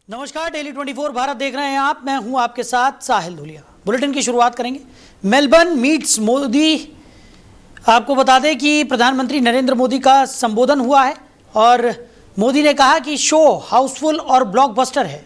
नमस्कार, डेली 24 भारत देख रहे हैं आप। मैं हूं आपके साथ साहिल धुलिया। बुलेटिन की शुरुआत करेंगे मेलबर्न मीट्स मोदी। आपको बता दें कि प्रधानमंत्री नरेंद्र मोदी का संबोधन हुआ है और मोदी ने कहा कि शो हाउसफुल और ब्लॉकबस्टर है।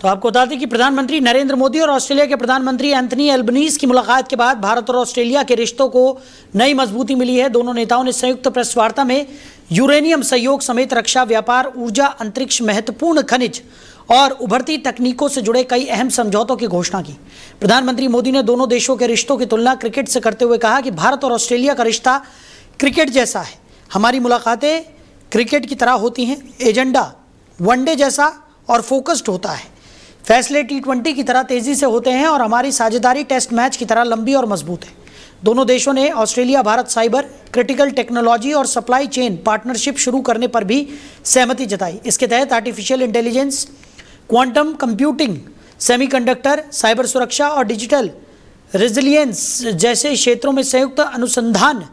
तो आपको बता दें कि प्रधानमंत्री नरेंद्र मोदी और ऑस्ट्रेलिया के प्रधानमंत्री एंथनी एल्बनीज की मुलाकात के बाद भारत और ऑस्ट्रेलिया के रिश्तों को नई मजबूती मिली है। दोनों नेताओं ने संयुक्त प्रेस वार्ता में यूरेनियम सहयोग समेत रक्षा, व्यापार, ऊर्जा, अंतरिक्ष, महत्वपूर्ण खनिज और उभरती तकनीकों से जुड़े कई अहम समझौतों की घोषणा की। प्रधानमंत्री मोदी ने दोनों देशों के रिश्तों की तुलना क्रिकेट से करते हुए कहा कि भारत और ऑस्ट्रेलिया का रिश्ता क्रिकेट जैसा है। हमारी मुलाकातें क्रिकेट की तरह होती हैं। एजेंडा वनडे जैसा और फोकस्ड होता है। फैसले T20 की तरह तेजी से होते हैं और हमारी साझेदारी टेस्ट मैच की तरह लंबी और मजबूत है। दोनों देशों ने Australia Bharat cyber, critical technology और सप्लाई चेन पार्टनरशिप शुरू करने पर भी सहमति जताई। इसके तहत artificial intelligence, quantum computing, semiconductor, cyber सुरक्षा और डिजिटल रेजिलियंस जैसे क्षेत्रों में संयुक्त अनुसंधान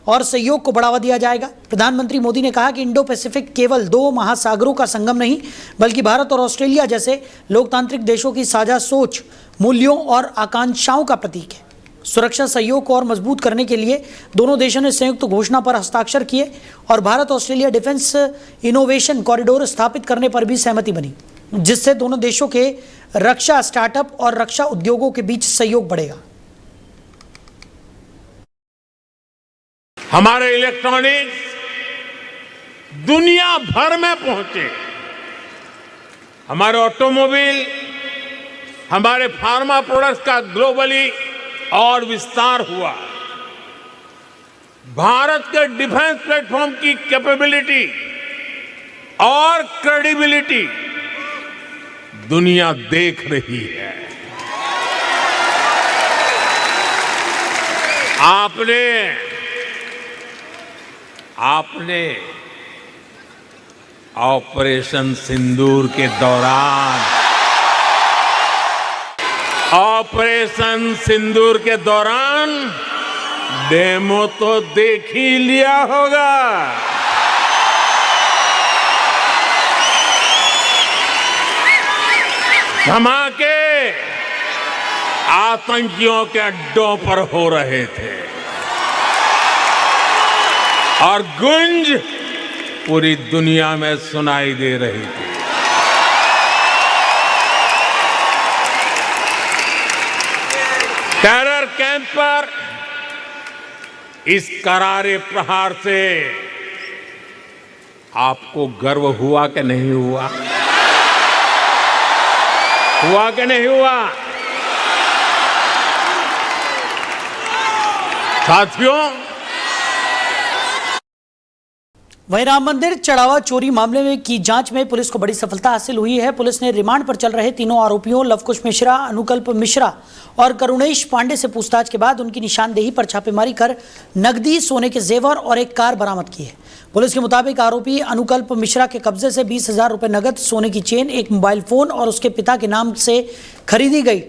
और सहयोग को बढ़ावा दिया जाएगा। प्रधानमंत्री मोदी ने कहा कि इंडो पैसिफिक केवल दो महासागरों का संगम नहीं, बल्कि भारत और ऑस्ट्रेलिया जैसे लोकतांत्रिक देशों की साझा सोच, मूल्यों और आकांक्षाओं का प्रतीक है। सुरक्षा सहयोग को और मजबूत करने के लिए दोनों देशों ने संयुक्त घोषणा पर हस्ताक्षर किए और Bharat Australia defence innovation corridor स्थापित करने पर भी सहमति बनी, जिससे दोनों देशों के रक्षा स्टार्टअप और रक्षा उद्योगों के बीच सहयोग बढ़ेगा। हमारे इलेक्ट्रॉनिक्स दुनिया भर में पहुंचे। हमारे ऑटोमोबाइल, हमारे फार्मा प्रोडक्ट्स का ग्लोबली और विस्तार हुआ। भारत के डिफेंस प्लेटफॉर्म की कैपेबिलिटी और क्रेडिबिलिटी दुनिया देख रही है। आपने ऑपरेशन सिंदूर के दौरान डेमो तो देख ही लिया होगा। धमाके आतंकियों के अड्डों पर हो रहे थे और गूंज पूरी दुनिया में सुनाई दे रही थी। टेरर कैंप पर इस करारे प्रहार से आपको गर्व हुआ कि नहीं हुआ? हुआ कि नहीं हुआ? साथियों, वहीं राम मंदिर चढ़ावा चोरी मामले में की जांच में पुलिस को बड़ी सफलता हासिल हुई है। पुलिस ने रिमांड पर चल रहे तीनों आरोपियों लवकुश मिश्रा, अनुकल्प मिश्रा और करुणेश पांडे से पूछताछ के बाद उनकी निशानदेही पर छापेमारी कर नकदी, सोने के जेवर और एक कार बरामद की है। पुलिस के मुताबिक आरोपी अनुकल्प मिश्रा के कब्जे से 20,000 रुपये नगद, सोने की चेन, एक मोबाइल फोन और उसके पिता के नाम से खरीदी गई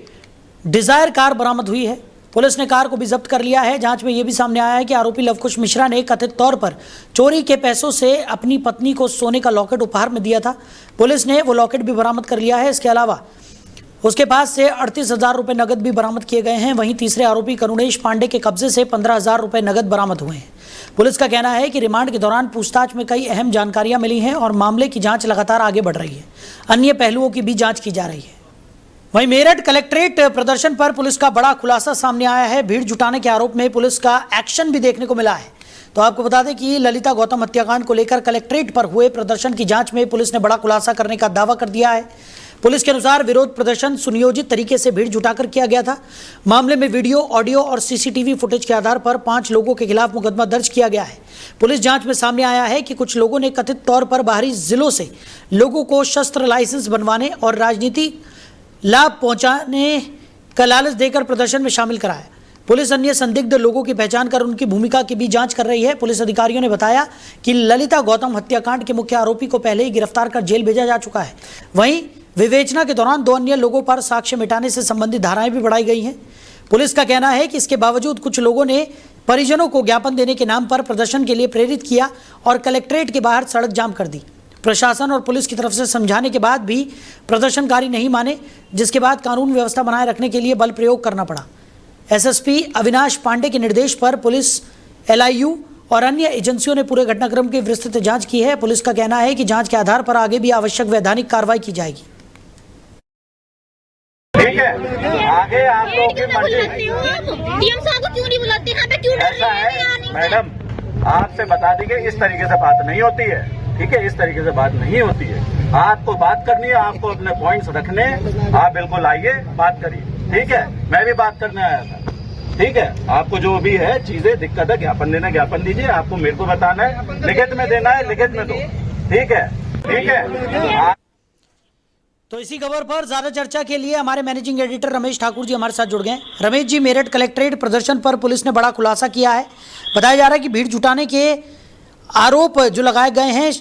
डिजायर कार बरामद हुई है। पुलिस ने कार को भी जब्त कर लिया है। जांच में यह भी सामने आया है कि आरोपी लवकुश मिश्रा ने कथित तौर पर चोरी के पैसों से अपनी पत्नी को सोने का लॉकेट उपहार में दिया था। पुलिस ने वो लॉकेट भी बरामद कर लिया है। इसके अलावा उसके पास से 38,000 रुपये नगद भी बरामद किए गए हैं। वहीं तीसरे आरोपी करुणेश पांडे के कब्जे से 15,000 रुपये नगद बरामद हुए हैं। पुलिस का कहना है कि रिमांड के दौरान पूछताछ में कई अहम जानकारियां मिली हैं और मामले की जांच लगातार आगे बढ़ रही है। अन्य पहलुओं की भी जांच की जा रही है। वहीं मेरठ कलेक्ट्रेट प्रदर्शन पर पुलिस का बड़ा खुलासा सामने आया है। भीड़ जुटाने के आरोप में पुलिस का एक्शन भी देखने को मिला है। तो आपको बता दें कि ललिता गौतम हत्याकांड को लेकर कलेक्ट्रेट पर हुए प्रदर्शन की जांच में पुलिस ने बड़ा खुलासा करने का दावा कर दिया है। पुलिस के अनुसार विरोध प्रदर्शन सुनियोजित तरीके से भीड़ जुटाकर किया गया था। मामले में वीडियो, ऑडियो और CCTV फुटेज के आधार पर 5 लोगों के खिलाफ मुकदमा दर्ज किया गया है। पुलिस जांच में सामने आया है कि कुछ लोगों ने कथित तौर पर बाहरी जिलों से लोगों को शस्त्र लाइसेंस बनवाने और राजनीतिक लाभ पहुंचाने का लालच देकर प्रदर्शन में शामिल कराया। पुलिस अन्य संदिग्ध लोगों की पहचान कर उनकी भूमिका की भी जांच कर रही है। पुलिस अधिकारियों ने बताया कि ललिता गौतम हत्याकांड के मुख्य आरोपी को पहले ही गिरफ्तार कर जेल भेजा जा चुका है। वहीं विवेचना के दौरान 2 अन्य लोगों पर साक्ष्य मिटाने से संबंधित धाराएं भी बढ़ाई गई हैं। पुलिस का कहना है कि इसके बावजूद कुछ लोगों ने परिजनों को ज्ञापन देने के नाम पर प्रदर्शन के लिए प्रेरित किया और कलेक्ट्रेट के बाहर सड़क जाम कर दी। प्रशासन और पुलिस की तरफ से समझाने के बाद भी प्रदर्शनकारी नहीं माने, जिसके बाद कानून व्यवस्था बनाए रखने के लिए बल प्रयोग करना पड़ा। एसएसपी अविनाश पांडे के निर्देश पर पुलिस, एलआईयू और अन्य एजेंसियों ने पूरे घटनाक्रम की विस्तृत जांच की है। पुलिस का कहना है कि जांच के आधार पर आगे भी आवश्यक वैधानिक कार्रवाई की जाएगी। ठीक है, आगे आप लोगों की मर्जी। डीएम साहब को क्यों नहीं बुलाते? यहाँ पे क्यों डर ऐसा रहे हैं? है मैडम, आपसे बता दी कि इस तरीके से बात नहीं होती है। ठीक है, इस तरीके से बात नहीं होती है। आपको बात करनी है, आपको अपने पॉइंट्स रखने, आप बिल्कुल आइए, बात करिए। ठीक है, मैं भी बात करने आया था। ठीक है, आपको जो भी है चीजें दिक्कत है, ज्ञापन देना ज्ञापन दीजिए, आपको मेरे को बताना है, लिखित में देना है लिखित में दो। ठीक है, ठीक है। तो इसी खबर पर ज्यादा चर्चा के लिए हमारे मैनेजिंग एडिटर रमेश ठाकुर जी हमारे साथ जुड़ गए। रमेश जी, मेरठ कलेक्ट्रेट प्रदर्शन पर पुलिस ने बड़ा खुलासा किया है। बताया जा रहा है कि भीड़ जुटाने के आरोप जो लगाए गए हैं,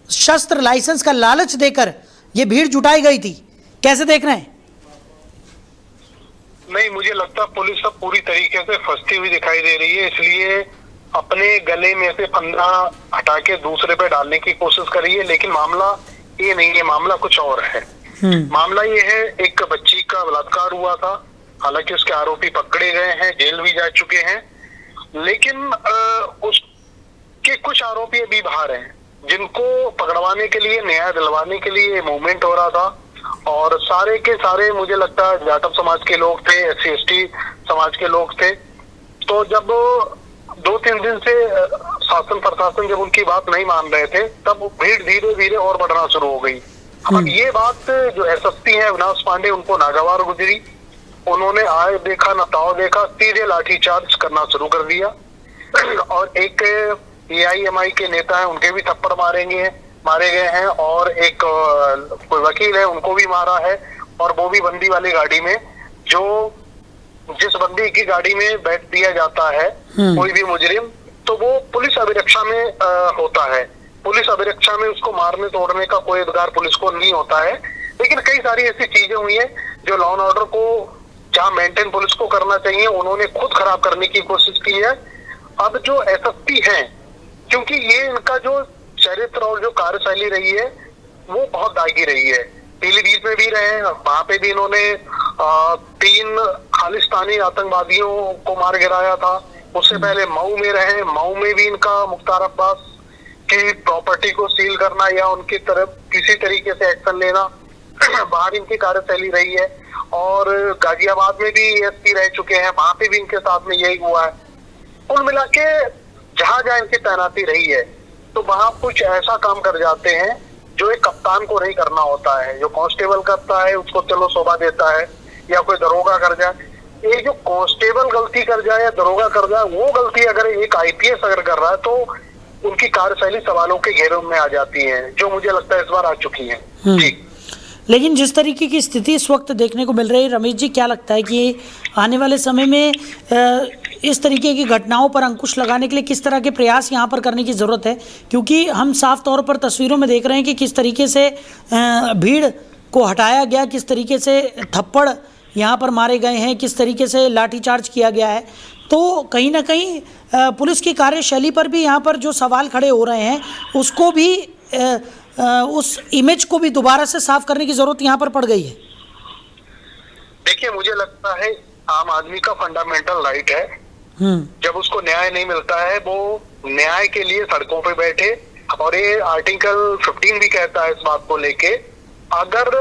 शस्त्र लाइसेंस का लालच देकर ये भीड़ जुटाई गई थी। कैसे देख रहे हैं? नहीं, मुझे लगता है पुलिस अब पूरी तरीके से फंसती हुई दिखाई दे रही है, इसलिए अपने गले में से फंदा हटा के दूसरे पे डालने की कोशिश कर रही है। लेकिन मामला ये नहीं है, मामला कुछ और है। मामला ये है, एक बच्ची का बलात्कार हुआ था। हालांकि उसके आरोपी पकड़े गए हैं, जेल भी जा चुके हैं, लेकिन उसके कुछ आरोपी अभी बाहर हैं, जिनको पकड़वाने के लिए, न्याय दिलवाने के लिए मूवमेंट हो रहा था। और सारे के सारे मुझे लगता है जाटव समाज के लोग थे, SC/ST समाज के लोग थे। तो जब 2-3 दिन से शासन प्रशासन जब उनकी बात नहीं मान रहे थे, तब भीड़ धीरे धीरे और बढ़ना शुरू हो गई। अब ये बात जो एसएसपी है अविनाश पांडे, उनको नागवार गुजरी। उन्होंने आए देखा न ताव देखा, सीधे लाठीचार्ज करना शुरू कर दिया। और एक AIMI के नेता है, उनके भी थप्पड़ मारे गए हैं, और एक कोई वकील है, उनको भी मारा है। और वो भी बंदी वाली गाड़ी में, जो जिस बंदी की गाड़ी में बैठ दिया जाता है कोई भी मुजरिम, तो वो पुलिस अभिरक्षा में होता है। पुलिस अभिरक्षा में उसको मारने तोड़ने का कोई अधिकार पुलिस को नहीं होता है। लेकिन कई सारी ऐसी चीजें हुई है जो लॉ एंड ऑर्डर को जहाँ मेंटेन पुलिस को करना चाहिए, उन्होंने खुद खराब करने की कोशिश की है। अब जो SSP हैं, क्योंकि ये इनका जो चरित्र और जो कार्यशैली रही है वो बहुत दागी रही है। पीलीभीत में भी रहे, वहां पे भी इन्होंने 3 खालिस्तानी आतंकवादियों को मार गिराया था। उससे पहले मऊ में रहे, मऊ में भी इनका मुख्तार अब्बास की प्रॉपर्टी को सील करना या उनकी तरफ किसी तरीके से एक्शन लेना बाहर इनकी कार्यशैली रही है। और गाजियाबाद में भी ASP रह चुके हैं, वहां पे भी इनके साथ में यही हुआ है। कुल मिला के जहां जहां इनकी तैनाती रही है, तो वहां कुछ ऐसा काम कर जाते हैं जो एक कप्तान को नहीं करना होता है। जो कांस्टेबल करता है उसको चलो शोभा देता है, या कोई दरोगा कर जाए। ये जो कांस्टेबल गलती कर जाए या दरोगा कर जाए, वो गलती अगर एक IPS अगर कर रहा है, तो उनकी कार्यशैली सवालों के घेरे में आ जाती है, जो मुझे लगता है इस बार आ चुकी है। जी। लेकिन जिस तरीके की स्थिति इस वक्त देखने को मिल रही है, रमेश जी, क्या लगता है कि आने वाले समय में इस तरीके की घटनाओं पर अंकुश लगाने के लिए किस तरह के प्रयास यहाँ पर करने की ज़रूरत है? क्योंकि हम साफ तौर पर तस्वीरों में देख रहे हैं कि किस तरीके से भीड़ को हटाया गया, किस तरीके से थप्पड़ यहाँ पर मारे गए हैं, किस तरीके से लाठीचार्ज किया गया है। तो कहीं ना कहीं पुलिस की कार्यशैली पर भी यहाँ पर जो सवाल खड़े हो रहे हैं, उसको भी उस इमेज को भी दोबारा से साफ करने की जरूरत यहाँ पर पड़ गई है। देखिए, मुझे लगता है आम आदमी का फंडामेंटल राइट है, जब उसको न्याय नहीं मिलता है वो न्याय के लिए सड़कों पे बैठे। और ये आर्टिकल 15 भी कहता है इस बात को लेके, अगर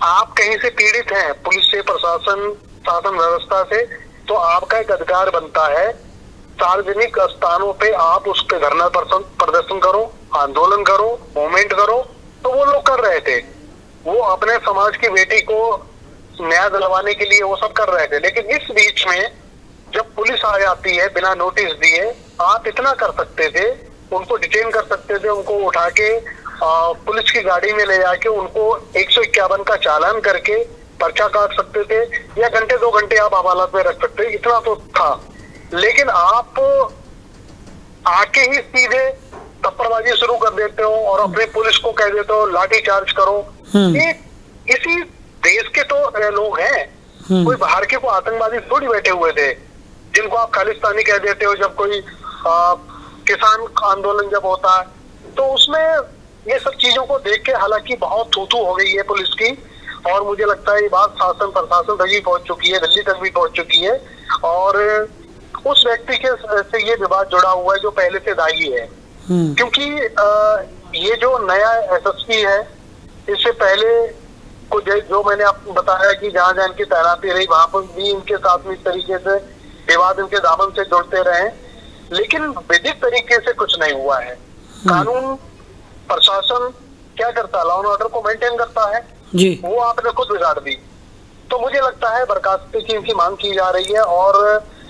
आप कहीं से पीड़ित हैं पुलिस से, प्रशासन, शासन व्यवस्था से, तो आपका एक अधिकार बनता है सार्वजनिक स्थानों पे आप उस पे धरना प्रदर्शन करो, आंदोलन करो, मूवमेंट करो। तो वो लोग कर रहे थे, वो अपने समाज की बेटी को न्याय दिलवाने के लिए वो सब कर रहे थे। लेकिन इस बीच में जब पुलिस आ जाती है बिना नोटिस दिए, आप इतना कर सकते थे, उनको डिटेन कर सकते थे, उनको उठा के पुलिस की गाड़ी में ले जाके उनको 151 का चालान करके पर्चा काट सकते थे, या घंटे 2 घंटे आप अदालत में रख सकते, इतना तो था। लेकिन आप आके ही सीधे थप्पड़बाजी शुरू कर देते हो और अपने पुलिस को कह देते हो लाठी चार्ज करो। ये इसी देश के तो लोग हैं, कोई बाहर के को आतंकवादी थोड़ी बैठे हुए थे जिनको आप खालिस्तानी कह देते हो। जब कोई किसान आंदोलन जब होता है तो उसमें ये सब चीजों को देख के हालांकि बहुत थू-थू हो गई है पुलिस की, और मुझे लगता है ये बात शासन प्रशासन तक भी पहुंच चुकी है, दिल्ली तक भी पहुंच चुकी है, और उस व्यक्ति के से ये विवाद जुड़ा हुआ है जो पहले से दागी है। क्योंकि ये जो नया एसएसपी है, इससे पहले को जो मैंने आपको बताया कि जहां जहां इनकी तैनाती रही वहां पर भी इनके साथ में इस तरीके से विवाद इनके दामन से जुड़ते रहे, लेकिन विधिक तरीके से कुछ नहीं हुआ है। कानून प्रशासन क्या करता है, लॉ एंड ऑर्डर को मेंटेन करता है जी, वो आपने खुद बिगाड़ दी। तो मुझे लगता है बर्खास्तगी की इनकी मांग की जा रही है और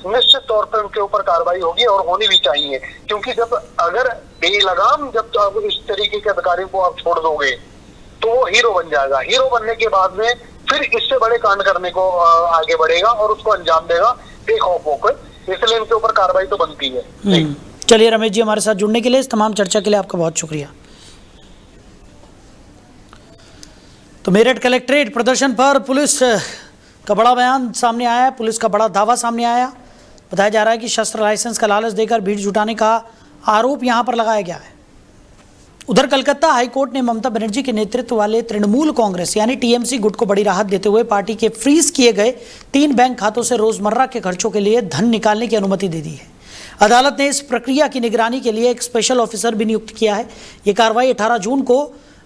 निश्चित तौर पर उनके ऊपर कार्रवाई होगी और होनी भी चाहिए, क्योंकि जब अगर बेलगाम जब आप इस तरीके के अधिकारियों को आप छोड़ दोगे तो वो हीरो बन जाएगा। हीरो बनने के बाद में फिर इससे बड़े कांड करने को आगे बढ़ेगा और उसको अंजाम देगा बेखौफ होकर, इसलिए इनके ऊपर कार्रवाई तो बनती है। चलिए रमेश जी, हमारे साथ जुड़ने के लिए, इस तमाम चर्चा के लिए आपका बहुत शुक्रिया। तो मेरठ कलेक्ट्रेट प्रदर्शन पर पुलिस का बड़ा बयान सामने आया है, पुलिस का बड़ा दावा सामने आया। बताया जा रहा है कि शस्त्र लाइसेंस का लालच देकर भीड़ जुटाने का आरोप यहां पर लगाया गया है। उधर कलकत्ता हाईकोर्ट ने ममता बनर्जी के नेतृत्व वाले तृणमूल कांग्रेस यानी टीएमसी गुट को बड़ी राहत देते हुए पार्टी के फ्रीज किए गए 3 बैंक खातों से रोजमर्रा के खर्चों के लिए धन निकालने की अनुमति दे दी है। अदालत ने इस प्रक्रिया की निगरानी के लिए एक स्पेशल ऑफिसर भी नियुक्त किया है। ये कार्रवाई 18 जून को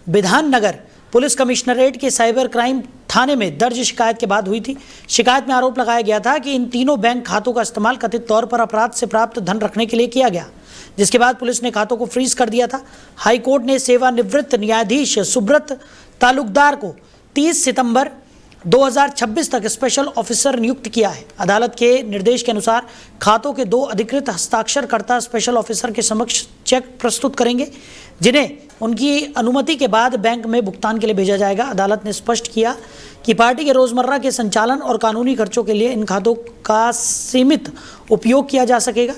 विधाननगर पुलिस कमिश्नरेट के साइबर क्राइम थाने में दर्ज शिकायत के बाद हुई थी। शिकायत में आरोप लगाया गया था कि इन तीनों बैंक खातों का इस्तेमाल कथित तौर पर अपराध से प्राप्त धन रखने के लिए किया गया, जिसके बाद पुलिस ने खातों को फ्रीज कर दिया था। हाईकोर्ट ने सेवानिवृत्त न्यायाधीश सुब्रत तालुकदार को 30 सितंबर 2026 तक स्पेशल ऑफिसर नियुक्त किया है। अदालत के निर्देश के अनुसार खातों के 2 अधिकृत हस्ताक्षरकर्ता स्पेशल ऑफिसर के समक्ष चेक प्रस्तुत करेंगे, जिन्हें उनकी अनुमति के बाद बैंक में भुगतान के लिए भेजा जाएगा। अदालत ने स्पष्ट किया कि पार्टी के रोजमर्रा के संचालन और कानूनी खर्चों के लिए इन खातों का सीमित उपयोग किया जा सकेगा।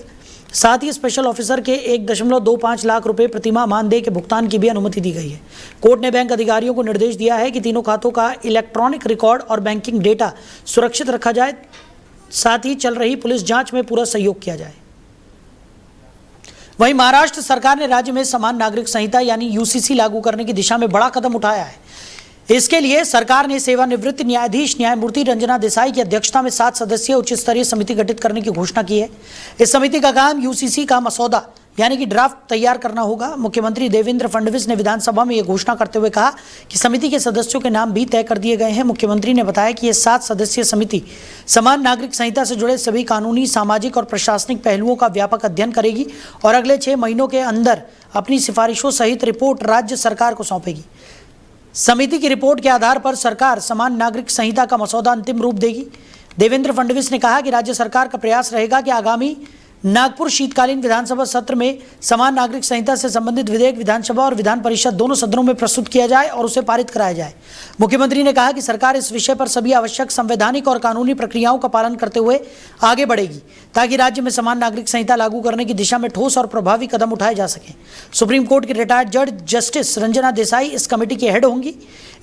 साथ ही स्पेशल ऑफिसर के 1.25 लाख रुपए प्रतिमाह मानदेय के भुगतान की भी अनुमति दी गई है। कोर्ट ने बैंक अधिकारियों को निर्देश दिया है कि तीनों खातों का इलेक्ट्रॉनिक रिकॉर्ड और बैंकिंग डेटा सुरक्षित रखा जाए, साथ ही चल रही पुलिस जांच में पूरा सहयोग किया जाए। वहीं महाराष्ट्र सरकार ने राज्य में समान नागरिक संहिता यानी यूसीसी लागू करने की दिशा में बड़ा कदम उठाया है। इसके लिए सरकार ने सेवानिवृत्त न्यायाधीश न्यायमूर्ति रंजना देसाई की अध्यक्षता में 7 सदस्यीय उच्च स्तरीय समिति गठित करने की घोषणा की है। इस समिति का काम यूसीसी का मसौदा यानी कि ड्राफ्ट तैयार करना होगा। मुख्यमंत्री देवेंद्र फडणवीस ने विधानसभा में यह घोषणा करते हुए कहा कि समिति के सदस्यों के नाम भी तय कर दिए गए हैं। मुख्यमंत्री ने बताया कि यह 7 सदस्यीय समिति समान नागरिक संहिता से जुड़े सभी कानूनी, सामाजिक और प्रशासनिक पहलुओं का व्यापक अध्ययन करेगी और अगले 6 महीनों के अंदर अपनी सिफारिशों सहित रिपोर्ट राज्य सरकार को सौंपेगी। समिति की रिपोर्ट के आधार पर सरकार समान नागरिक संहिता का मसौदा अंतिम रूप देगी। देवेंद्र फडणवीस ने कहा कि राज्य सरकार का प्रयास रहेगा कि आगामी नागपुर शीतकालीन विधानसभा सत्र में समान नागरिक संहिता से संबंधित विधेयक विधानसभा और विधान परिषद दोनों सदनों में प्रस्तुत किया जाए और उसे पारित कराया जाए। मुख्यमंत्री ने कहा कि सरकार इस विषय पर सभी आवश्यक संवैधानिक और कानूनी प्रक्रियाओं का पालन करते हुए आगे बढ़ेगी ताकि राज्य में समान नागरिक संहिता लागू करने की दिशा में ठोस और प्रभावी कदम उठाए जा सकें। सुप्रीम कोर्ट की रिटायर्ड जज जस्टिस रंजना देसाई इस कमेटी के हेड होंगी।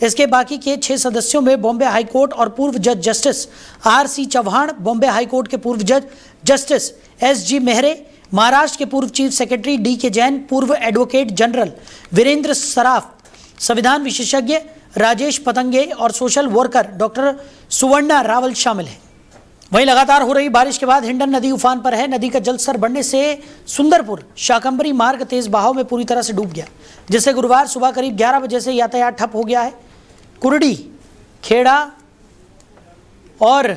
इसके बाकी के 6 सदस्यों में बॉम्बे हाईकोर्ट और पूर्व जज justice RC Chauhan, Bombay high court के पूर्व जज जस्टिस SG मेहरे, महाराष्ट्र के पूर्व चीफ सेक्रेटरी DK जैन, पूर्व एडवोकेट जनरल वीरेंद्र सराफ, संविधान विशेषज्ञ राजेश पतंगे और सोशल वर्कर डॉक्टर सुवर्णा रावल शामिल हैं। वहीं लगातार हो रही बारिश के बाद हिंडन नदी उफान पर है। नदी का जलस्तर बढ़ने से सुंदरपुर शाकंभरी मार्ग तेज बहाव में पूरी तरह से डूब गया, जिससे गुरुवार सुबह करीब 11 बजे से यातायात ठप हो गया है। कुरडी, खेड़ा और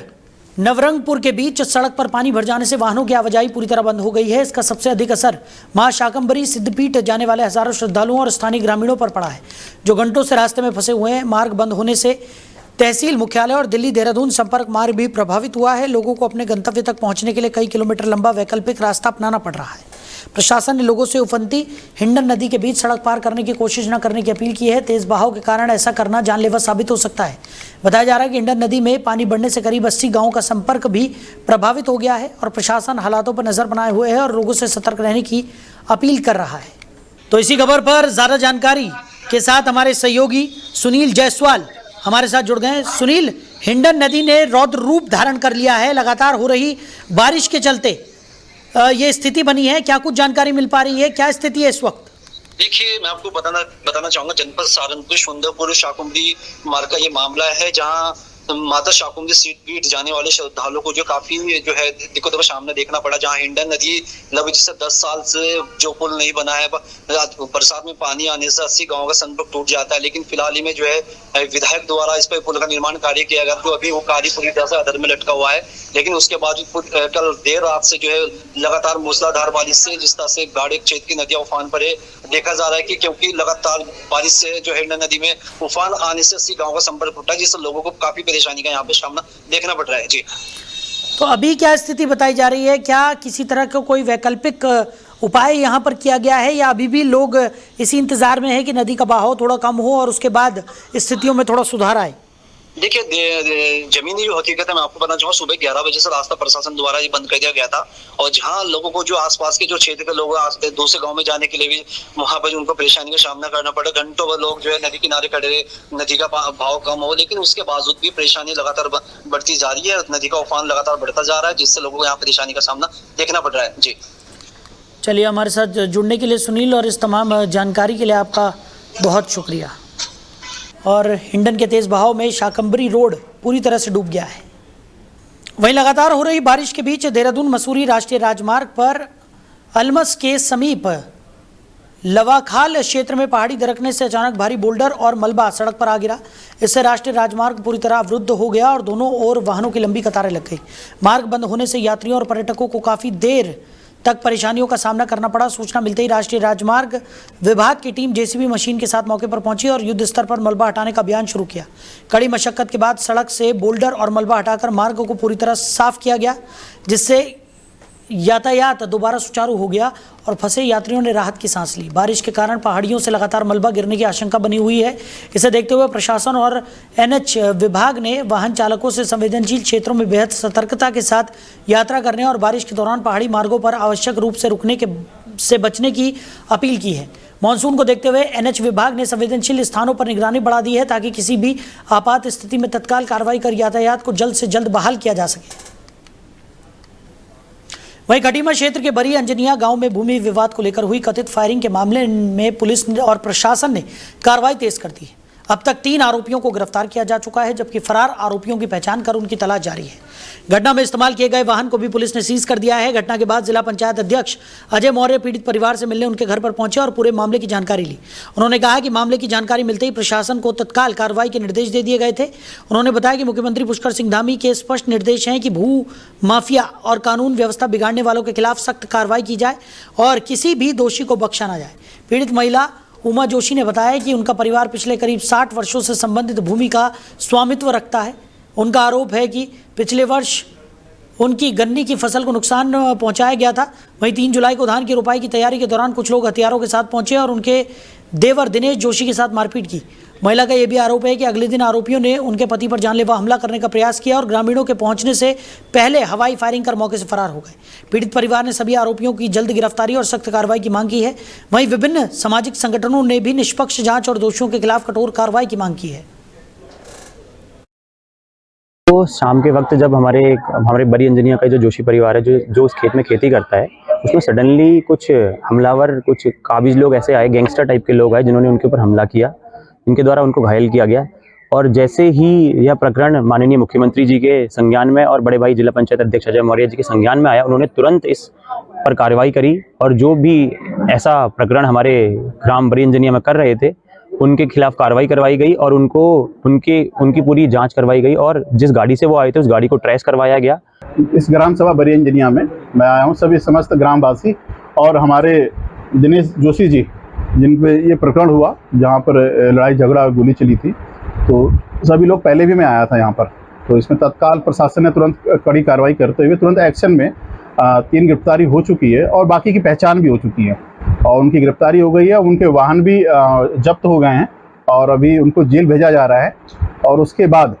नवरंगपुर के बीच सड़क पर पानी भर जाने से वाहनों की आवाजाही पूरी तरह बंद हो गई है। इसका सबसे अधिक असर मां शाकंभरी सिद्धपीठ जाने वाले हजारों श्रद्धालुओं और स्थानीय ग्रामीणों पर पड़ा है, जो घंटों से रास्ते में फंसे हुए हैं। मार्ग बंद होने से तहसील मुख्यालय और दिल्ली देहरादून संपर्क मार्ग भी प्रभावित हुआ है। लोगों को अपने गंतव्य तक पहुंचने के लिए कई किलोमीटर लंबा वैकल्पिक रास्ता अपनाना पड़ रहा है। प्रशासन ने लोगों से उफनती हिंडन नदी के बीच सड़क पार करने की कोशिश न करने की अपील की है। तेज बहाव के कारण ऐसा करना जानलेवा साबित हो सकता है। बताया जा रहा है कि हिंडन नदी में पानी बढ़ने से करीब 80 गांवों का संपर्क भी प्रभावित हो गया है और प्रशासन हालातों पर नजर बनाए हुए है और लोगों से सतर्क रहने की अपील कर रहा है। तो इसी खबर पर ज्यादा जानकारी के साथ हमारे सहयोगी सुनील जायसवाल हमारे साथ जुड़ गए। सुनील, हिंडन नदी ने रौद्र रूप धारण कर लिया है। लगातार हो रही बारिश के चलते ये स्थिति बनी है, क्या कुछ जानकारी मिल पा रही है, क्या स्थिति है इस वक्त? देखिए, मैं आपको बताना चाहूंगा, जनपद सहारनपुर सुंदरपुर शाकुंभरी मार्ग का ये मामला है, जहां माता शाकुंभरी सीट जाने वाले श्रद्धालुओं को जो काफी जो है दिक्कतों का सामना देखना पड़ा। जहां हिंडन नदी लगभग जिससे 10 साल से जो पुल नहीं बना है, बरसात में पानी आने से 80 गाँव का संपर्क टूट जाता है। लेकिन फिलहाल ही में जो है विधायक द्वारा इस पर पुल का निर्माण कार्य किया गया, तो अभी वो कार्य पूरी तरह से अधर में लटका हुआ है। लेकिन उसके बाद कल देर रात से जो है लगातार मूसलाधार बारिश से जिस तरह से गाड़ी क्षेत्र की नदियां उफान पर है, देखा जा रहा है कि क्योंकि लगातार बारिश से जो हिंडन नदी में उफान आने से 80 गाँव का संपर्क टूटा है, जिससे लोगों को काफी परेशानी का यहाँ पे सामना देखना पड़ रहा है। जी, तो अभी क्या स्थिति बताई जा रही है? क्या किसी तरह का कोई वैकल्पिक उपाय यहाँ पर किया गया है, या अभी भी लोग इसी इंतजार में है कि नदी का बहाव थोड़ा कम हो और उसके बाद स्थितियों में थोड़ा सुधार आए? देखिए, जमीनी जो हकीकत है मैं आपको बताना चाहूँगा, सुबह 11 बजे से रास्ता प्रशासन द्वारा ये बंद कर दिया गया था, और जहां लोगों को जो आसपास के जो क्षेत्र के लोग दूसरे गांव में जाने के लिए भी वहां पर उनको परेशानी का सामना करना पड़ा। घंटों भर लोग जो है नदी किनारे खड़े रहे, नदी का भाव कम हो, लेकिन उसके बावजूद भी परेशानी लगातार बढ़ती जा रही है। नदी का उफान लगातार बढ़ता जा रहा है, जिससे लोगों को यहाँ परेशानी का सामना देखना पड़ रहा है। जी, चलिए, हमारे साथ जुड़ने के लिए सुनील, और इस तमाम जानकारी के लिए आपका बहुत शुक्रिया। और हिंडन के तेज़ बहाव में शाकंभरी रोड पूरी तरह से डूब गया है। वहीं लगातार हो रही बारिश के बीच देहरादून मसूरी राष्ट्रीय राजमार्ग पर अलमस के समीप लवाखाल क्षेत्र में पहाड़ी दरकने से अचानक भारी बोल्डर और मलबा सड़क पर आ गिरा। इससे राष्ट्रीय राजमार्ग पूरी तरह अवरुद्ध हो गया और दोनों ओर वाहनों की लंबी कतारें लग गई। मार्ग बंद होने से यात्रियों और पर्यटकों को काफ़ी देर तक परेशानियों का सामना करना पड़ा। सूचना मिलते ही राष्ट्रीय राजमार्ग विभाग की टीम जेसीबी मशीन के साथ मौके पर पहुंची और युद्ध स्तर पर मलबा हटाने का अभियान शुरू किया। कड़ी मशक्कत के बाद सड़क से बोल्डर और मलबा हटाकर मार्ग को पूरी तरह साफ किया गया, जिससे यातायात दोबारा सुचारू हो गया और फंसे यात्रियों ने राहत की सांस ली। बारिश के कारण पहाड़ियों से लगातार मलबा गिरने की आशंका बनी हुई है। इसे देखते हुए प्रशासन और एनएच विभाग ने वाहन चालकों से संवेदनशील क्षेत्रों में बेहद सतर्कता के साथ यात्रा करने और बारिश के दौरान पहाड़ी मार्गों पर आवश्यक रूप से रुकने से बचने की अपील की है। मानसून को देखते हुए एनएच विभाग ने संवेदनशील स्थानों पर निगरानी बढ़ा दी है, ताकि किसी भी आपात स्थिति में तत्काल कार्रवाई कर यातायात को जल्द से जल्द बहाल किया जा सके। वहीं खटीमा क्षेत्र के बरी अंजनिया गांव में भूमि विवाद को लेकर हुई कथित फायरिंग के मामले में पुलिस और प्रशासन ने कार्रवाई तेज कर दी है। अब तक 3 आरोपियों को गिरफ्तार किया जा चुका है, जबकि फरार आरोपियों की पहचान कर उनकी तलाश जारी है। घटना में इस्तेमाल किए गए वाहन को भी पुलिस ने सीज कर दिया है। घटना के बाद जिला पंचायत अध्यक्ष अजय मौर्य पीड़ित परिवार से मिलने उनके घर पर पहुंचे और पूरे मामले की जानकारी ली। उन्होंने कहा कि मामले की जानकारी मिलते ही प्रशासन को तत्काल कार्रवाई के निर्देश दे दिए गए थे। उन्होंने बताया कि मुख्यमंत्री पुष्कर सिंह धामी के स्पष्ट निर्देश हैं कि भू माफिया और कानून व्यवस्था बिगाड़ने वालों के खिलाफ सख्त कार्रवाई की जाए और किसी भी दोषी को बख्शा न जाए। पीड़ित महिला उमा जोशी ने बताया कि उनका परिवार पिछले करीब 60 वर्षों से संबंधित भूमि का स्वामित्व रखता है। उनका आरोप है कि पिछले वर्ष उनकी गन्ने की फसल को नुकसान पहुंचाया गया था। वहीं 3 जुलाई को धान की रोपाई की तैयारी के दौरान कुछ लोग हथियारों के साथ पहुंचे और उनके देवर दिनेश जोशी के साथ मारपीट की। महिला का यह भी आरोप है कि अगले दिन आरोपियों ने उनके पति पर जानलेवा हमला करने का प्रयास किया और ग्रामीणों के पहुंचने से पहले हवाई फायरिंग कर मौके से फरार हो गए। पीड़ित परिवार ने सभी आरोपियों की जल्द गिरफ्तारी और सख्त कार्रवाई की मांग की है। वहीं विभिन्न सामाजिक संगठनों ने भी निष्पक्ष जांच और दोषियों के खिलाफ कठोर कार्रवाई की मांग की है। तो शाम के वक्त जब हमारे बरी अंजनिया का जो जोशी परिवार है जो उस खेत में खेती करता है, उसमें सडनली कुछ हमलावर, कुछ काबिज लोग ऐसे आए, गैंगस्टर टाइप के लोग आए, जिन्होंने उनके ऊपर हमला किया। इनके द्वारा उनको घायल किया गया और जैसे ही यह प्रकरण माननीय मुख्यमंत्री जी के संज्ञान में और बड़े भाई जिला पंचायत अध्यक्ष अजय मौर्य जी के संज्ञान में आया, उन्होंने तुरंत इस पर कार्रवाई करी और जो भी ऐसा प्रकरण हमारे ग्राम बरी अंजनिया में कर रहे थे उनके खिलाफ कार्रवाई करवाई गई और उनकी पूरी जांच करवाई गई और जिस गाड़ी से वो आए थे उस गाड़ी को ट्रेस करवाया गया। इस ग्राम सभा बरी अंजनिया में मैं आया हूँ। सभी समस्त ग्रामवासी और हमारे दिनेश जोशी जी, जिन पे ये प्रकरण हुआ, जहाँ पर लड़ाई झगड़ा गोली चली थी, तो सभी लोग पहले भी मैं आया था यहाँ पर। तो इसमें तत्काल प्रशासन ने तुरंत कड़ी कार्रवाई करते हुए तुरंत एक्शन में 3 गिरफ्तारी हो चुकी है और बाकी की पहचान भी हो चुकी है और उनकी गिरफ्तारी हो गई है। उनके वाहन भी जब्त हो गए हैं और अभी उनको जेल भेजा जा रहा है। और उसके बाद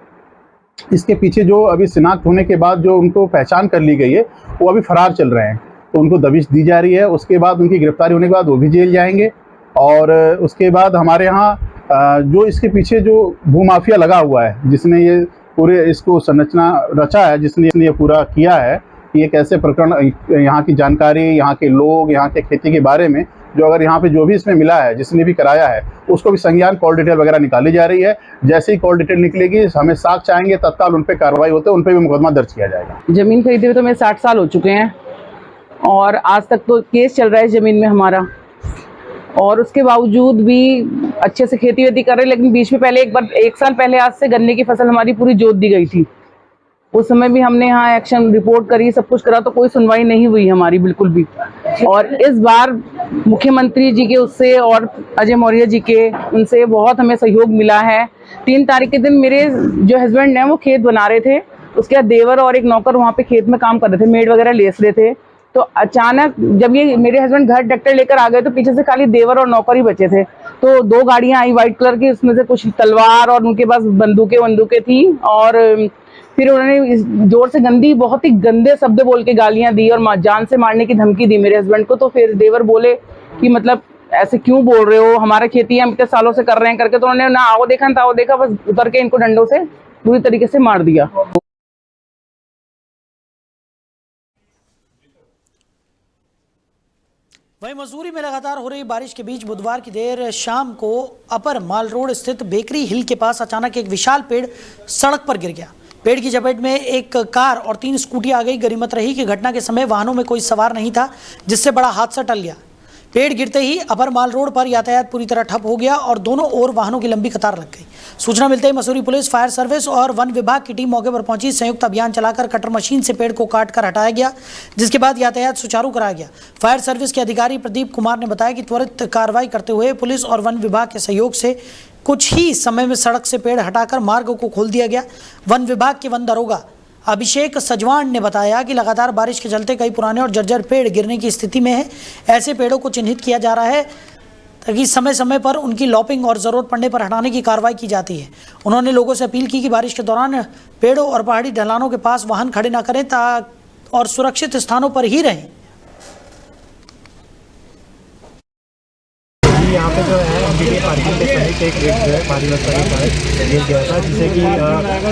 इसके पीछे जो अभी शिनाख्त होने के बाद जो उनको पहचान कर ली गई है, वो अभी फरार चल रहे हैं, तो उनको दबिश दी जा रही है। उसके बाद उनकी गिरफ्तारी होने के बाद वो भी जेल जाएंगे। और उसके बाद हमारे यहाँ जो इसके पीछे जो भूमाफिया लगा हुआ है, जिसने ये पूरे इसको संरचना रचा है, जिसने ये पूरा किया है, कि एक ऐसे प्रकरण, यहाँ की जानकारी, यहाँ के लोग, यहाँ के खेती के बारे में जो अगर यहाँ पे जो भी इसमें मिला है, जिसने भी कराया है, उसको भी संज्ञान कॉल डिटेल वगैरह निकाली जा रही है। जैसे ही कॉल डिटेल निकलेगी, हमें साक्ष्य आएंगे, तत्काल उन पर कार्रवाई होते, उन पर भी मुकदमा दर्ज किया जाएगा। जमीन खरीदे हुए तो मेरे 60 साल हो चुके हैं और आज तक तो केस चल रहा है ज़मीन में हमारा, और उसके बावजूद भी अच्छे से खेती वेती कर रहे हैं। लेकिन बीच में पहले एक साल पहले आज से गन्ने की फसल हमारी पूरी जोत दी गई थी। उस समय भी हमने यहाँ एक्शन रिपोर्ट करी, सब कुछ करा, तो कोई सुनवाई नहीं हुई हमारी बिल्कुल भी। और इस बार मुख्यमंत्री जी के उससे और अजय मौर्य जी के उनसे बहुत हमें सहयोग मिला है। 3 तारीख के दिन मेरे जो हस्बैंड हैं वो खेत बना रहे थे, उसके बाद देवर और एक नौकर वहाँ पे खेत में काम कर रहे थे, मेड वगैरह लेस रहे थे। तो अचानक जब ये मेरे हस्बैंड घर ट्रैक्टर लेकर आ गए तो पीछे से खाली देवर और नौकर ही बचे थे। तो 2 गाड़ियां आई व्हाइट कलर की, उसमें से कुछ तलवार और उनके पास बंदूकें थी, और फिर उन्होंने जोर से बहुत ही गंदे शब्द बोल के गालियां दी और जान से मारने की धमकी दी मेरे हस्बैंड को। तो फिर देवर बोले कि मतलब ऐसे क्यों बोल रहे हो, हमारा खेती हम इतने सालों से कर रहे हैं करके। तो उन्होंने ना आओ देखा ना आओ देखा, बस उतर के इनको डंडों से पूरी तरीके से मार दिया। वहीं मसूरी में लगातार हो रही बारिश के बीच बुधवार की देर शाम को अपर माल रोड स्थित बेकरी हिल के पास अचानक एक विशाल पेड़ सड़क पर गिर गया। पेड़ की चपेट में एक कार और 3 स्कूटी आ गई। गनीमत रही कि घटना के समय वाहनों में कोई सवार नहीं था, जिससे बड़ा हादसा टल गया। पेड़ गिरते ही अपर माल रोड पर यातायात पूरी तरह ठप हो गया और दोनों ओर वाहनों की लंबी कतार लग गई। सूचना मिलते ही मसूरी पुलिस, फायर सर्विस और वन विभाग की टीम मौके पर पहुंची। संयुक्त अभियान चलाकर कटर मशीन से पेड़ को काटकर हटाया गया, जिसके बाद यातायात सुचारू कराया गया। फायर सर्विस के अधिकारी प्रदीप कुमार ने बताया कि त्वरित कार्रवाई करते हुए पुलिस और वन विभाग के सहयोग से कुछ ही समय में सड़क से पेड़ हटाकर मार्ग को खोल दिया गया। वन विभाग के वन दरोगा अभिषेक सजवान ने बताया कि लगातार बारिश के चलते कई पुराने और जर्जर पेड़ गिरने की स्थिति में है। ऐसे पेड़ों को चिन्हित किया जा रहा है ताकि समय समय पर उनकी लॉपिंग और ज़रूरत पड़ने पर हटाने की कार्रवाई की जाती है। उन्होंने लोगों से अपील की कि बारिश के दौरान पेड़ों और पहाड़ी ढलानों के पास वाहन खड़े न करें और सुरक्षित स्थानों पर ही रहें। यहाँ पे जो है एमबीडी पार्किंग के सहित एक रेट जो है भारी मात्रा में गिर गया था, जिसे कि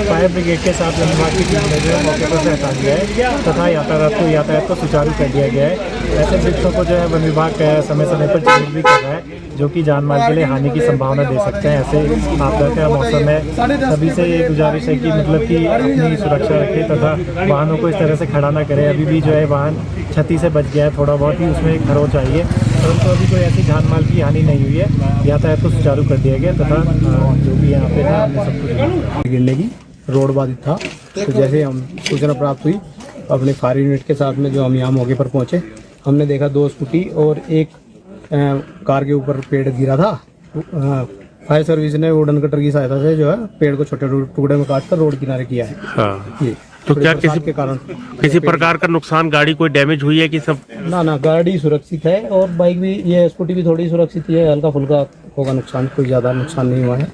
फायर ब्रिगेड के साथ विभाग की टीम ने जो है मौके पर से हटा दिया है तथा यातायात को सुचारू कर दिया गया है। ऐसे वृक्षों को जो है वन विभाग समय समय पर चिन्हित भी कर रहा है, जो कि जान माल के लिए हानि की संभावना दे सकते हैं। ऐसे आपदा के मौसम में सभी से ये गुजारिश है कि मतलब कि अपनी सुरक्षा रखें तथा वाहनों को इस तरह से खड़ा ना करें। अभी भी जो है वाहन क्षति से बच गया है, थोड़ा बहुत ही उसमें खरोच आई है, परंतु अभी कोई ऐसी जान माल की हानि नहीं हुई है। यातायात को सुचारू कर दिया गया तथा जो भी यहाँ पे था हमने सब कुछ गिरने की रोड बाधित था। तो जैसे हम सूचना प्राप्त हुई अपने फायर यूनिट के साथ में जो हम यहाँ मौके पर पहुँचे, हमने देखा 2 स्कूटी और एक कार के ऊपर पेड़ गिरा था। फायर सर्विस ने वुडन कटर की सहायता से जो है पेड़ को छोटे टुकड़े में काट कर रोड किनारे किया है। हाँ। ये तो क्या के कारण किसी प्रकार का नुकसान, गाड़ी कोई डैमेज हुई है कि सब? ना गाड़ी सुरक्षित है और बाइक भी, ये स्कूटी भी थोड़ी सुरक्षित है, हल्का फुल्का होगा नुकसान, कोई ज़्यादा नुकसान नहीं हुआ है।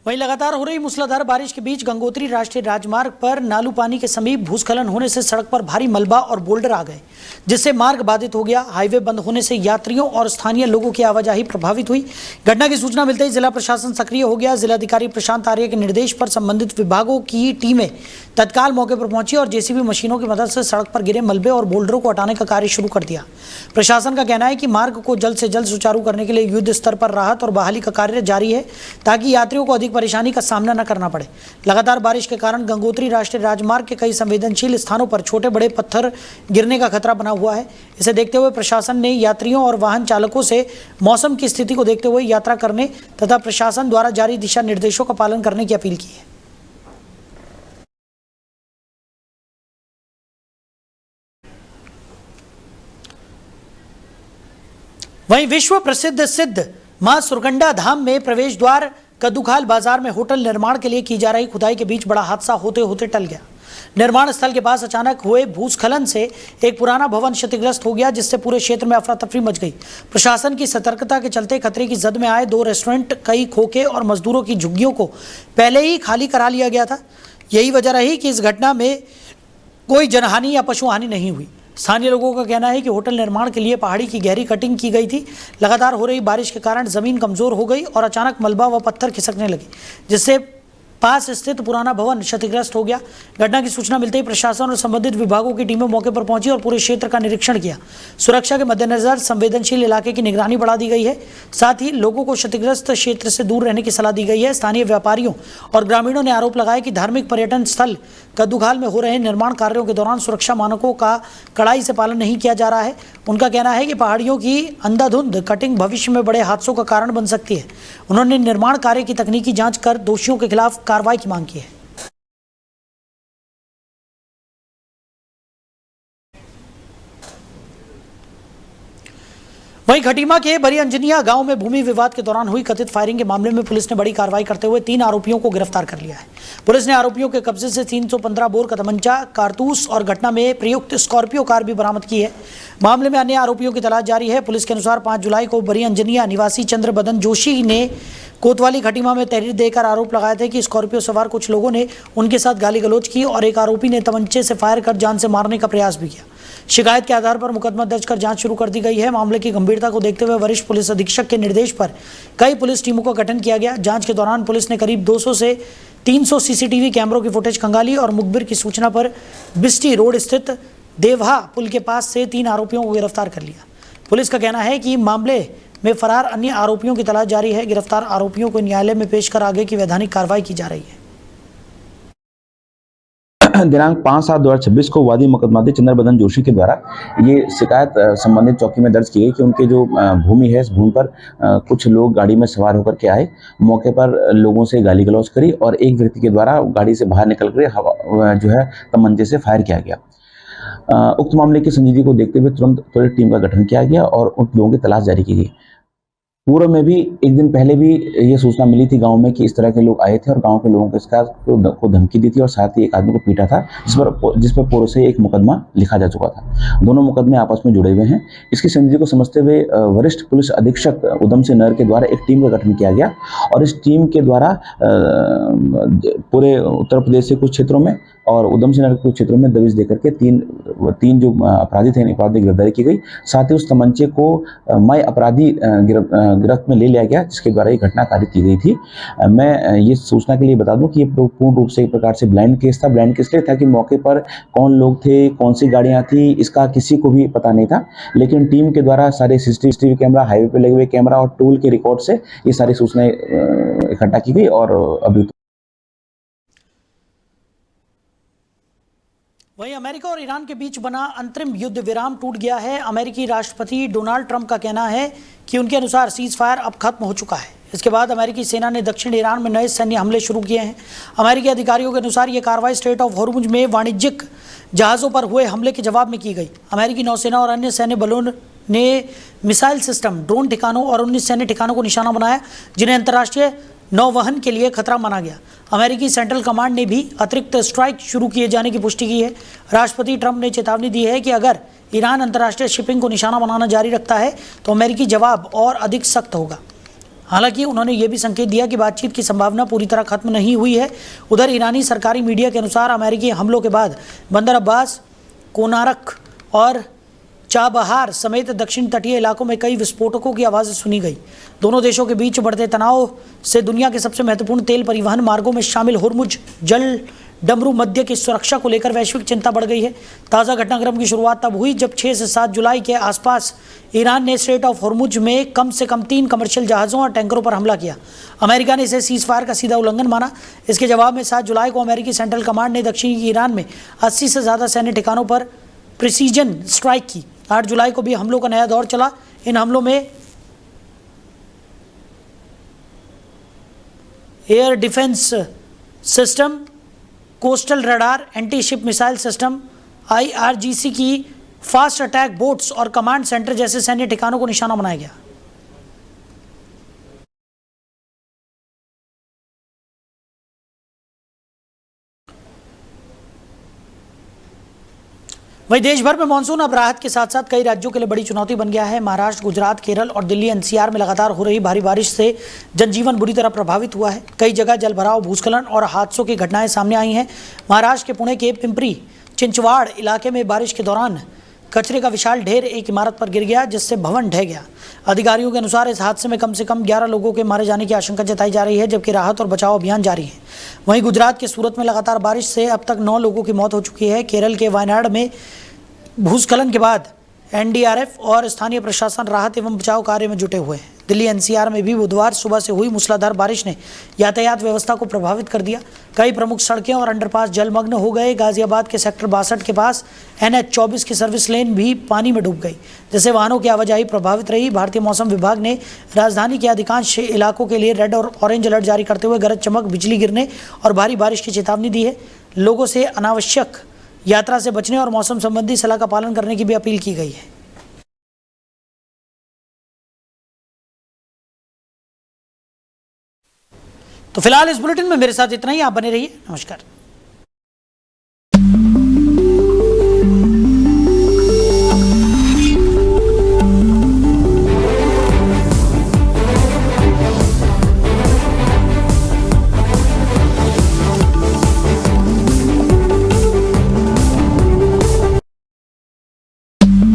वहीं लगातार हो रही मूसलाधार बारिश के बीच गंगोत्री राष्ट्रीय राजमार्ग पर नालू पानी के समीप भूस्खलन होने से सड़क पर भारी मलबा और बोल्डर आ गए, जिससे मार्ग बाधित हो गया। हाईवे बंद होने से यात्रियों और स्थानीय लोगों की आवाजाही प्रभावित हुई। घटना की सूचना मिलते ही जिला प्रशासन सक्रिय हो गया। जिलाधिकारी प्रशांत आर्य के निर्देश पर संबंधित विभागों की टीमें तत्काल मौके पर पहुंची और जेसीबी मशीनों की मदद से सड़क पर गिरे मलबे और बोल्डरों को हटाने का कार्य शुरू कर दिया। प्रशासन का कहना है कि मार्ग को जल्द से जल्द सुचारू करने के लिए युद्ध स्तर पर राहत और बहाली का कार्य जारी है, ताकि यात्रियों को अधिक परेशानी का सामना न करना पड़े। लगातार बारिश के कारण गंगोत्री राष्ट्रीय राजमार्ग के कई संवेदनशील स्थानों पर छोटे बड़े पत्थर गिरने का खतरा बना हुआ है। इसे देखते हुए प्रशासन ने यात्रियों और वाहन चालकों से मौसम की स्थिति को देखते हुए यात्रा करने तथा प्रशासन द्वारा जारी दिशा निर्देशों का पालन करने की अपील की है। वहीं विश्व प्रसिद्ध सिद्ध मां सुरकंडा धाम में प्रवेश द्वार कद्दूखाल बाजार में होटल निर्माण के लिए की जा रही खुदाई के बीच बड़ा हादसा होते होते टल गया। निर्माण स्थल के पास अचानक हुए भूस्खलन से एक पुराना भवन क्षतिग्रस्त हो गया, जिससे पूरे क्षेत्र में अफरा तफरी मच गई। प्रशासन की सतर्कता के चलते खतरे की जद में आए 2 रेस्टोरेंट, कई खोखे और मजदूरों की झुग्गियों को पहले ही खाली करा लिया गया था। यही वजह रही कि इस घटना में कोई जनहानि या पशु हानि नहीं हुई। स्थानीय लोगों का कहना है कि होटल निर्माण के लिए पहाड़ी की गहरी कटिंग की गई थी। लगातार हो रही बारिश के कारण जमीन कमजोर हो गई और अचानक मलबा व पत्थर खिसकने लगे, जिससे पास स्थित पुराना भवन क्षतिग्रस्त हो गया। घटना की सूचना मिलते ही प्रशासन और संबंधित विभागों की टीमें मौके पर पहुंची और पूरे क्षेत्र का निरीक्षण किया। सुरक्षा के मद्देनजर संवेदनशील इलाके की निगरानी बढ़ा दी गई है। साथ ही लोगों को क्षतिग्रस्त क्षेत्र से दूर रहने की सलाह दी गई है। स्थानीय व्यापारियों और ग्रामीणों ने आरोप लगाया कि धार्मिक पर्यटन स्थल कद्दूखाल में हो रहे निर्माण कार्यों के दौरान सुरक्षा मानकों का कड़ाई से पालन नहीं किया जा रहा है। उनका कहना है कि पहाड़ियों की अंधाधुंध कटिंग भविष्य में बड़े हादसों का कारण बन सकती है। उन्होंने निर्माण कार्य की तकनीकी जांच कर दोषियों के खिलाफ कार्रवाई की मांग की है। वहीं खटीमा के बड़ी अंजनिया गांव में भूमि विवाद के दौरान हुई कथित फायरिंग के मामले में पुलिस ने बड़ी कार्रवाई करते हुए 3 आरोपियों को गिरफ्तार कर लिया है। पुलिस ने आरोपियों के कब्जे से 315 बोर का तमंचा, कारतूस और घटना में प्रयुक्त स्कॉर्पियो कार भी बरामद की है। मामले में अन्य आरोपियों की तलाश जारी है। पुलिस के अनुसार 5 जुलाई को बड़ी अंजनिया निवासी चंद्रबदन जोशी ने कोतवाली खटीमा में तहरीर देकर आरोप लगाए थे कि स्कॉर्पियो सवार कुछ लोगों ने उनके साथ गाली गलौज की और एक आरोपी ने तमंचे से फायर कर जान से मारने का प्रयास भी किया। शिकायत के आधार पर मुकदमा दर्ज कर जांच शुरू कर दी गई है। मामले की गंभीरता को देखते हुए वरिष्ठ पुलिस अधीक्षक के निर्देश पर कई पुलिस टीमों का गठन किया गया। जांच के दौरान पुलिस ने करीब 200 से 300 सीसीटीवी कैमरों की फुटेज खंगाली और मुखबिर की सूचना पर बिस्टी रोड स्थित देवहा पुल के पास से 3 आरोपियों को गिरफ्तार कर लिया। पुलिस का कहना है कि मामले में फरार अन्य आरोपियों की तलाश जारी है। गिरफ्तार आरोपियों को न्यायालय में पेश कर आगे की वैधानिक कार्रवाई की जा रही है। दिनांक 5/7/2026 को वादी मुकदमाती चंद्रबदन जोशी के द्वारा ये शिकायत संबंधित चौकी में दर्ज की गई कि उनके जो भूमि है, इस भूमि पर कुछ लोग गाड़ी में सवार होकर के आए, मौके पर लोगों से गाली गलौज करी और एक व्यक्ति के द्वारा गाड़ी से बाहर निकल कर जो है तमंचे से फायर किया गया। उक्त मामले की संजीदगी को देखते हुए तुरंत त्वरित टीम का गठन किया गया और उन लोगों की तलाश जारी की गई। पूर्व में भी एक दिन पहले भी ये सूचना मिली थी गांव में कि इस तरह के लोग आए थे और गांव के लोगों के साथ को धमकी दी थी और साथ ही एक आदमी को पीटा था, जिस पर पूर्व से एक मुकदमा लिखा जा चुका था। दोनों मुकदमे आपस में जुड़े हुए हैं। इसकी संजीदगी को समझते हुए वरिष्ठ पुलिस अधीक्षक उधम सिंह नहर के द्वारा एक टीम का गठन किया गया और इस टीम के द्वारा पूरे उत्तर प्रदेश से कुछ क्षेत्रों में और उधम सिंह नगर के कुछ क्षेत्रों में दबिश देकर के तीन जो अपराधी थे, अपराधी की गिरफ्तारी की गई। साथ ही उस तमंचे को मय अपराधी गिरफ्त में ले लिया गया, जिसके द्वारा ये घटना कारित की गई थी। मैं ये सूचना के लिए बता दूं कि ये पूर्ण रूप से एक प्रकार से ब्लाइंड केस था। ब्लाइंड केस था कि मौके पर कौन लोग थे, कौन सी गाड़ियां थी, इसका किसी को भी पता नहीं था। लेकिन टीम के द्वारा सारे सीसीटीवी कैमरा, हाईवे पे लगे हुए कैमरा और टूल के रिकॉर्ड से ये सारी सूचनाएं इकट्ठा की गई और अभी वहीं अमेरिका और ईरान के बीच बना अंतरिम युद्ध विराम टूट गया है। अमेरिकी राष्ट्रपति डोनाल्ड ट्रंप का कहना है कि उनके अनुसार सीज फायर अब खत्म हो चुका है। इसके बाद अमेरिकी सेना ने दक्षिण ईरान में नए सैन्य हमले शुरू किए हैं। अमेरिकी अधिकारियों के अनुसार ये कार्रवाई स्ट्रेट ऑफ हॉर्मुज में वाणिज्यिक जहाज़ों पर हुए हमले के जवाब में की गई। अमेरिकी नौसेना और अन्य सैन्य बलों ने मिसाइल सिस्टम, ड्रोन ठिकानों और 19 सैन्य ठिकानों को निशाना बनाया, जिन्हें अंतर्राष्ट्रीय नौवहन के लिए खतरा माना गया। अमेरिकी सेंट्रल कमांड ने भी अतिरिक्त स्ट्राइक शुरू किए जाने की पुष्टि की है। राष्ट्रपति ट्रंप ने चेतावनी दी है कि अगर ईरान अंतर्राष्ट्रीय शिपिंग को निशाना बनाना जारी रखता है तो अमेरिकी जवाब और अधिक सख्त होगा। हालांकि उन्होंने ये भी संकेत दिया कि बातचीत की संभावना पूरी तरह खत्म नहीं हुई है। उधर ईरानी सरकारी मीडिया के अनुसार अमेरिकी हमलों के बाद बंदर अब्बास, कोनारक और चाबहार समेत दक्षिण तटीय इलाकों में कई विस्फोटकों की आवाज़ें सुनी गई। दोनों देशों के बीच बढ़ते तनाव से दुनिया के सबसे महत्वपूर्ण तेल परिवहन मार्गों में शामिल होर्मुज जल डमरू मध्य की सुरक्षा को लेकर वैश्विक चिंता बढ़ गई है। ताज़ा घटनाक्रम की शुरुआत तब हुई जब 6 से 7 जुलाई के आसपास ईरान ने स्ट्रेट ऑफ होर्मुज में कम से कम 3 कमर्शियल जहाज़ों और टैंकरों पर हमला किया। अमेरिका ने इसे सीज फायर का सीधा उल्लंघन माना। इसके जवाब में 7 जुलाई को अमेरिकी सेंट्रल कमांड ने दक्षिणी ईरान में 80 से ज़्यादा सैन्य ठिकानों पर प्रिसीजन स्ट्राइक की। 8 जुलाई को भी हमलों का नया दौर चला। इन हमलों में air defence system, coastal radar, anti ship missile system, IRGC की फास्ट अटैक बोट्स और कमांड सेंटर जैसे सैन्य ठिकानों को निशाना बनाया गया। वहीं देश भर में मानसून अब राहत के साथ साथ कई राज्यों के लिए बड़ी चुनौती बन गया है। महाराष्ट्र, गुजरात, केरल और दिल्ली NCR में लगातार हो रही भारी बारिश से जनजीवन बुरी तरह प्रभावित हुआ है। कई जगह जलभराव, भूस्खलन और हादसों की घटनाएं सामने आई हैं। महाराष्ट्र के पुणे के पिंपरी चिंचवाड़ इलाके में बारिश के दौरान कचरे का विशाल ढेर एक इमारत पर गिर गया, जिससे भवन ढह गया। अधिकारियों के अनुसार इस हादसे में कम से कम 11 लोगों के मारे जाने की आशंका जताई जा रही है, जबकि राहत और बचाव अभियान जारी है। वहीं गुजरात के सूरत में लगातार बारिश से अब तक 9 लोगों की मौत हो चुकी है। केरल के वायनाड में भूस्खलन के बाद एनडीआरएफ और स्थानीय प्रशासन राहत एवं बचाव कार्य में जुटे हुए हैं। दिल्ली एनसीआर में भी बुधवार सुबह से हुई मूसलाधार बारिश ने यातायात व्यवस्था को प्रभावित कर दिया। कई प्रमुख सड़कें और अंडरपास जलमग्न हो गए। गाजियाबाद के सेक्टर 62 के पास NH 24 की सर्विस लेन भी पानी में डूब गई, जिससे वाहनों की आवाजाही प्रभावित रही। भारतीय मौसम विभाग ने राजधानी के अधिकांश इलाकों के लिए रेड और ऑरेंज अलर्ट जारी करते हुए गरज चमक, बिजली गिरने और भारी बारिश की चेतावनी दी है। लोगों से अनावश्यक यात्रा से बचने और मौसम संबंधी सलाह का पालन करने की भी अपील की गई है। तो फिलहाल इस बुलेटिन में मेरे साथ इतना ही। आप बने रहिए। नमस्कार।